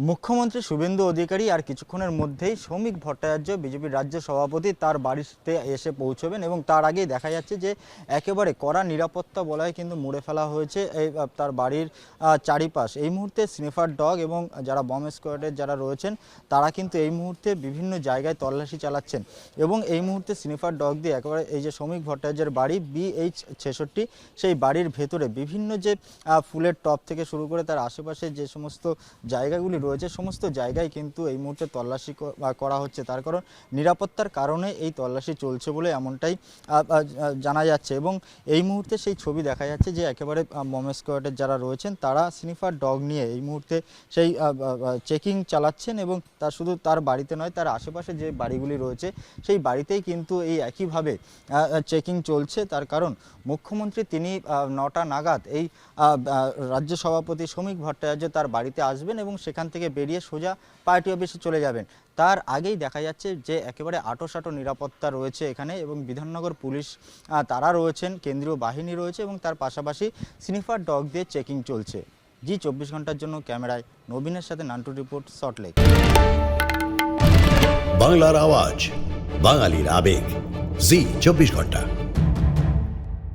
মুখ্যমন্ত্রী শুভেন্দু অধিকারী আর কিছুক্ষণের মধ্যেই শ্রমিক ভট্টাচার্য বিজেপির রাজ্য সভাপতি তার বাড়িতে এসে পৌঁছবেন এবং তার আগেই দেখা যাচ্ছে যে একেবারে কড়া নিরাপত্তা বলয় কিন্তু মুড়ে ফেলা হয়েছে এই তার বাড়ির চারিপাশ। এই মুহূর্তে স্নিফার ডগ এবং যারা বম্ব স্কোয়াডের যারা রয়েছেন তারা কিন্তু এই মুহূর্তে বিভিন্ন জায়গায় তল্লাশি চালাচ্ছেন এবং এই মুহূর্তে স্নিফার ডগ দিয়ে একেবারে এই যে শ্রমিক ভট্টাচার্যের বাড়ি BH-66 সেই বাড়ির ভেতরে বিভিন্ন যে ফুলের টব থেকে শুরু করে তার আশেপাশে যে সমস্ত জায়গাগুলি রয়েছে সমস্ত জায়গায় কিন্তু এই মুহূর্তে তল্লাশি করা হচ্ছে। তার কারণ নিরাপত্তার কারণে এই তল্লাশি চলছে বলে এমনটাই জানা যাচ্ছে এবং এই মুহূর্তে সেই ছবি দেখা যাচ্ছে যে একেবারে বম্ব স্কোয়াডের যারা রয়েছেন তারা স্নিফার ডগ নিয়ে এই মুহূর্তে সেই চেকিং চালাচ্ছেন এবং তার শুধু তার বাড়িতে নয় তার আশেপাশে যে বাড়িগুলি রয়েছে সেই বাড়িতেই কিন্তু এই একইভাবে চেকিং চলছে। তার কারণ মুখ্যমন্ত্রী তিনি 9টা নাগাদ এই রাজ্য সভাপতি শ্রমিক ভট্টাচার্য তার বাড়িতে আসবেন এবং সেখান থেকে বেরিয়ে সোজা পার্টি অফিসে চলে যাবেন। তার আগেই দেখা যাচ্ছে যে একেবারে আঁটোসাঁটো নিরাপত্তা রয়েছে এখানে এবং বিধাননগর পুলিশ তারা রয়েছেন, কেন্দ্রীয় বাহিনী রয়েছে এবং তার পাশাপাশি স্নিফার ডগ দিয়ে চেকিং চলছে। জি 24 ঘন্টার জন্য ক্যামেরায় নবীনের সাথে নান্টু রিপোর্ট, সল্টলেক। বাংলার আওয়াজ, বাঙালির আবেগ, জি 24 ঘন্টা।